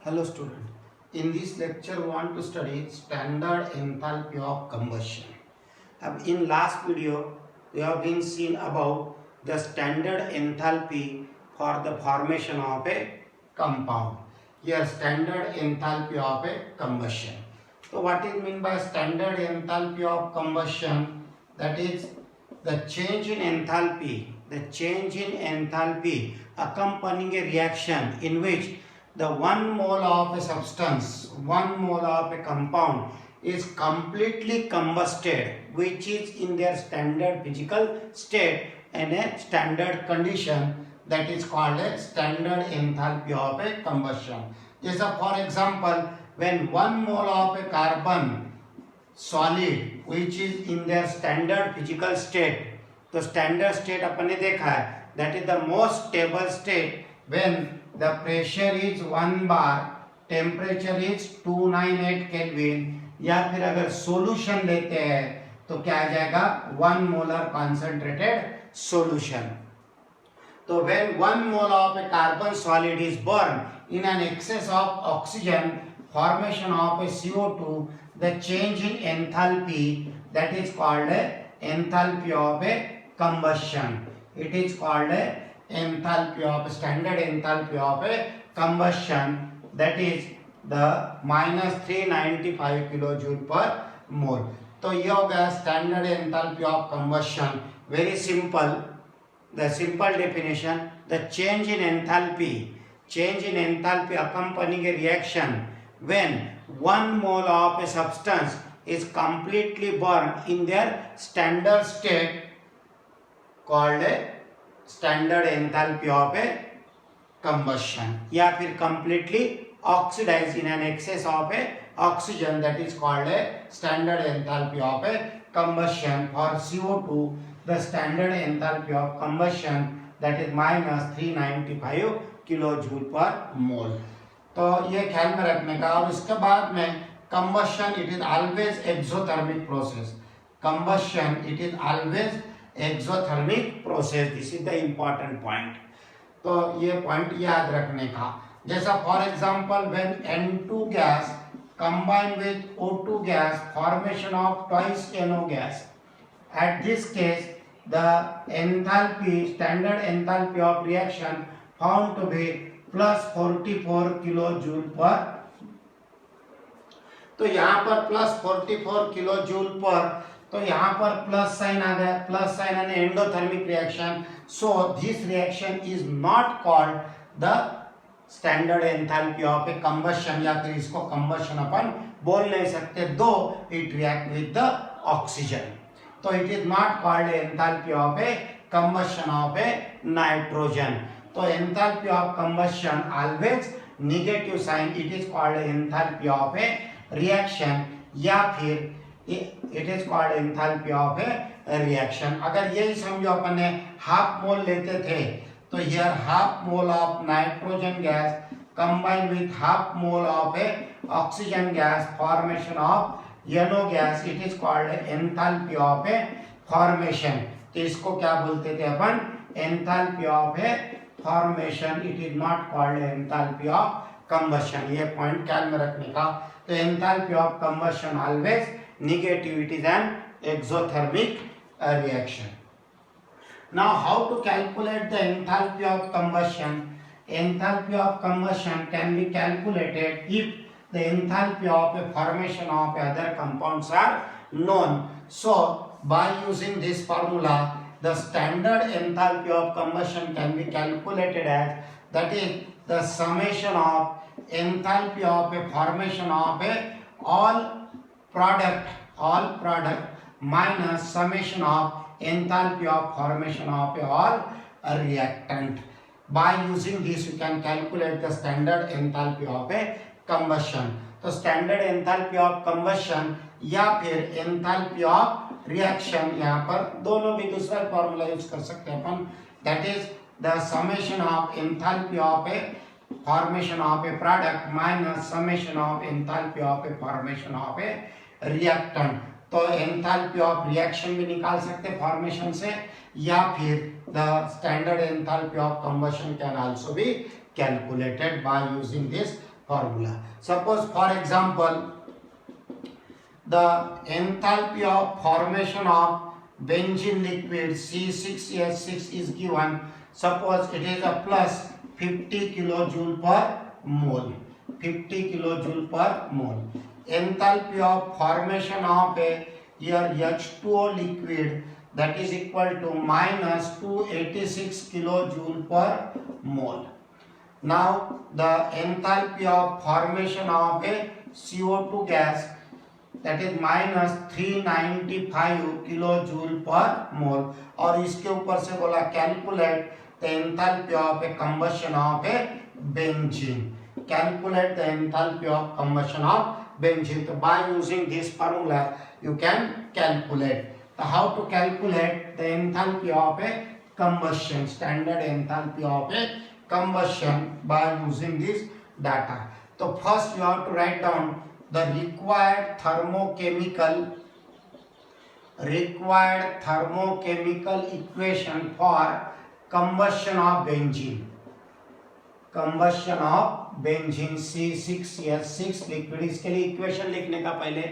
Hello student. In this lecture we want to study standard enthalpy of combustion. In last video we have been seen about the standard enthalpy for the formation of a compound. Here standard enthalpy of a combustion. So what is mean by standard enthalpy of combustion? That is the change in enthalpy accompanying a reaction in which the 1 mole of a substance, 1 mole of a compound is completely combusted, which is in their standard physical state and a standard condition, that is called a standard enthalpy of a combustion. Just for example, when 1 mole of a carbon solid which is in their standard physical state, तो standard state अपन ने देखा है, that is the most stable state when the pressure is 1 bar, temperature is 298 Kelvin, या फिर अगर solution लेते हैं तो क्या आ जाएगा 1 molar concentrated solution. So when 1 mole of a carbon solid is burned in an excess of oxygen, formation of a CO2, the change in enthalpy, that is called a enthalpy of a combustion. It is called a enthalpy of standard enthalpy of a combustion, that is the minus 395 kilojoule per mole. तो ये हो गया standard enthalpy of combustion. Very simple. The simple definition: the change in enthalpy accompanying a reaction when 1 mole of a substance is completely burned in their standard state, called a standard enthalpy of a combustion, या फिर completely oxidized in an excess of a oxygen, that is called a standard enthalpy of a combustion. For CO2, the standard enthalpy of combustion, that is minus 395 kilojoule per mole. तो ये ख्याल में रखने का. और इसके बाद में combustion, it is always exothermic process. Combustion, it is always exothermic process. This is the important point. तो ये point याद रखने का. जैसा for example when N2 gas combine with O2 gas, formation of twice NO gas. At this case, the enthalpy, standard enthalpy of reaction found to be plus 44 kilojoule पर. तो यहाँ पर प्लस 44 किलोजूल पर, तो यहाँ पर प्लस साइन आ गया, प्लस साइन यानी endothermic reaction. So this reaction is not called the standard enthalpy of a combustion, या फिर इसको कंबशन अपन बोल नहीं सकते, though it react with the oxygen. तो it is not called enthalpy of a combustion of a nitrogen. तो enthalpy of combustion always negative sign, it is called enthalpy of a reaction, या फिर it is called enthalpy of a reaction. अगर यही समझो अपन ने half mole लेते थे, तो here half mole of nitrogen gas combine with half mole of a oxygen gas, formation of NO gas, it is called enthalpy of a formation. तो इसको क्या बोलते थे अपन, enthalpy of a formation. It is not called enthalpy of combustion. ये point ख्याल में रखने का. तो enthalpy of combustion always negative, it is an exothermic reaction. Now how to calculate the enthalpy of combustion? Enthalpy of combustion can be calculated if the enthalpy of a formation of other compounds are known. So by using this formula, the standard enthalpy of combustion can be calculated as, that is the summation of enthalpy of a formation of a all product minus summation of enthalpy of formation of a all reactant. By using this you can calculate the standard enthalpy of a combustion. तो standard enthalpy of combustion या फिर enthalpy of reaction, यहाँ पर दोनों भी दूसरा formula use कर सकते हैं अपन, that is the summation of enthalpy of a formation of a product minus summation of enthalpy of a formation of a reactant. तो एंथैल्पी ऑफ रिएक्शन भी निकाल सकते फॉर्मेशन से, या फिर the standard enthalpy of combustion can also be calculated by using this formula. Suppose for example the enthalpy of formation of benzene liquid C6H6 is given. Suppose it is a plus 50 kilojoule per mole. 50 kilojoule per mole. Enthalpy of formation of a here H2O liquid, that is equal to minus 286 kilojoule per mole. Now the enthalpy of formation of a CO2 gas, that is minus 395 kilojoule per mole. और इसके ऊपर से बोला calculate the enthalpy of a combustion of a benzene. Calculate the enthalpy of combustion of benzene. तो by using this formula you can calculate. How to calculate the enthalpy of a combustion, standard enthalpy of a combustion by using this data. So first you have to write down the required thermochemical equation for combustion of benzene. Combustion of benzene C6H6 liquid. इसके लिए equation लिखने का पहले,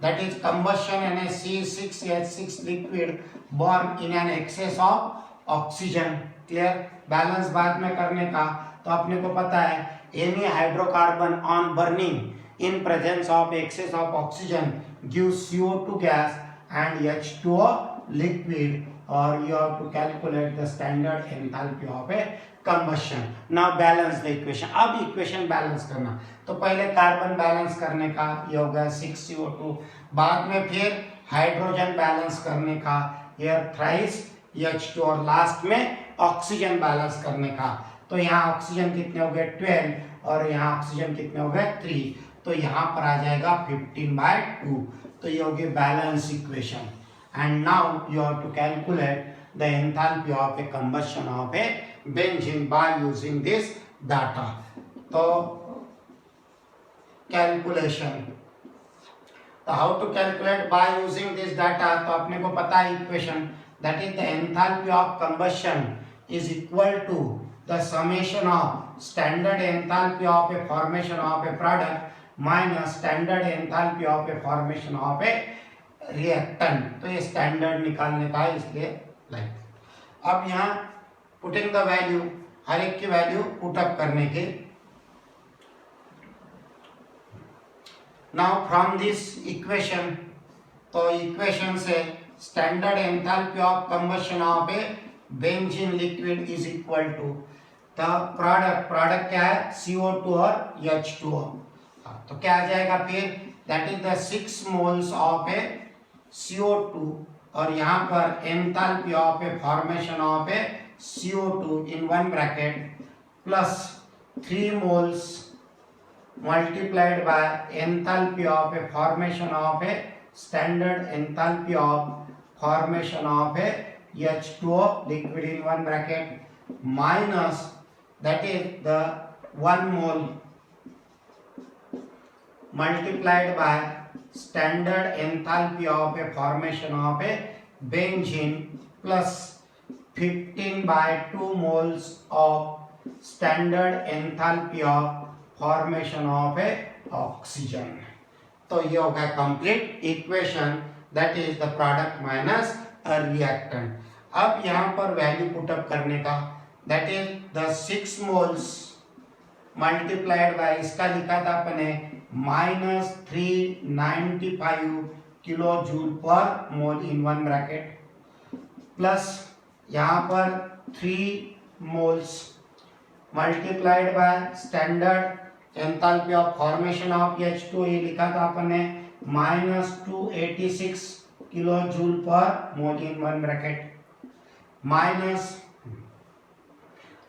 that is combustion in a C6H6 liquid born in an excess of oxygen. Clear? Balance बाद में करने का. तो अपने को पता है any hydrocarbon on burning in presence of excess of oxygen gives CO2 gas and H2O liquid, or you have to calculate the standard enthalpy of a combustion. Now balance the equation. अब equation balance करना. तो पहले carbon balance करने का, ये होगा 6CO2. बाद में फिर हाइड्रोजन बैलेंस करने का, here thrice H2, और लास्ट में ऑक्सीजन बैलेंस करने का. तो यहाँ ऑक्सीजन कितने हो गए 12 और यहाँ ऑक्सीजन कितने हो गए 3. तो यहाँ पर आ जाएगा 15/2. तो ये होगी balance equation. And now you have to calculate the enthalpy of a combustion of a benzene by using this data. तो कैलकुलेशन, तो how to calculate by using this data. तो अपने को पता है equation, that is the enthalpy of combustion is equal to the summation of standard enthalpy of a formation of a product minus standard enthalpy of a formation of a reactant. तो ये standard निकालने का है, इसलिए like. अब यहाँ putting the value, हर एक की वैल्यू पुटअप करने के. नाउ फ्रॉम दिस इक्वेशन, तो इक्वेशन से standard enthalpy of combustion of a benzene liquid is equal to the product क्या है CO2 और H2O. तो क्या आ जाएगा फिर, that is the 6 moles of A CO2, और यहाँ पर enthalpy of a formation of A CO2 in one bracket plus 3 moles multiplied by enthalpy of a formation of a standard enthalpy of formation of a H2O liquid in one bracket minus, that is the 1 mole multiplied by standard enthalpy of a formation of a benzene plus 15/2 moles of standard enthalpy of formation of a oxygen. तो ये होगा complete equation, that is the product minus a reactant. अब यहाँ पर value put up करने का, that is the 6 moles multiplied by, इसका लिखा था अपने minus 395 kilojoule per mole in one bracket plus यहाँ पर 3 moles multiplied by standard enthalpy of formation of H2, ये लिखा था अपने minus 286 kilojoule per mole in one bracket minus,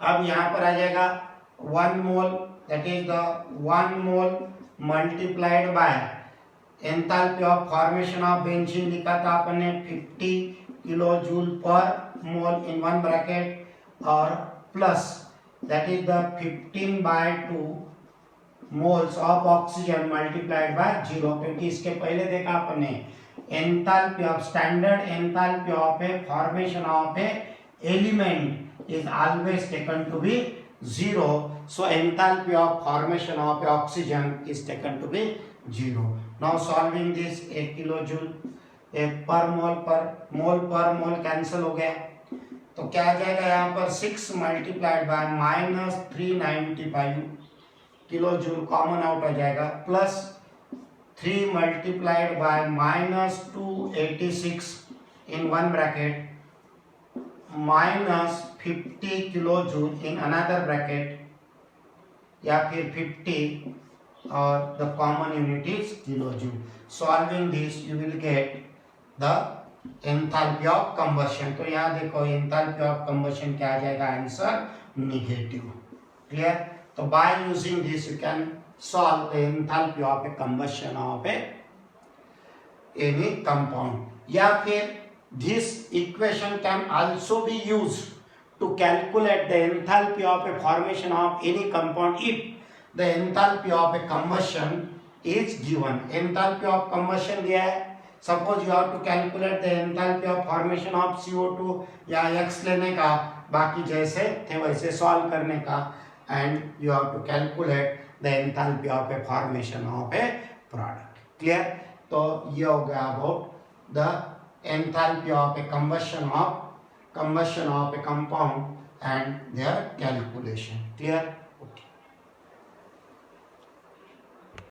अब यहाँ पर आ जाएगा 1 mole, that is the 1 mole multiplied by enthalpy of formation of benzene लिखा था अपने 50 kilojoule per mole in one bracket, और plus that is the 15/2 moles of oxygen multiplied by 0, क्योंकि इसके पहले देखा अपने enthalpy of standard enthalpy of a formation of a element is always taken to be 0. So enthalpy of formation of oxygen is taken to be 0. Now solving this, a kilojoule a per mole cancel हो गया, तो क्या आ जाएगा यहाँ पर 6 multiplied by -395 kilo joule common out हो जाएगा, plus 3 multiplied by -286 in one bracket -50 kilo joule in another bracket, या फिर 50 और the common unit is kilo joule. Solving this you will get the enthalpy of combustion. तो यहाँ देखो enthalpy of combustion क्या आ जाएगा, आंसर निगेटिव. क्लियर. तो by using this you can solve the enthalpy of a combustion of A any compound. या फिर this equation can also be used to calculate the enthalpy of a formation of any compound if the enthalpy of a combustion is given. Enthalpy of combustion दिया है, suppose you have to calculate the enthalpy of formation of CO2 या X लेने का, बाकी जैसे थे वैसे solve करने का, and you have to calculate the enthalpy of a formation of a product. Clear? तो ये हो गया about the enthalpy of a combustion of a compound and their calculation. Clear?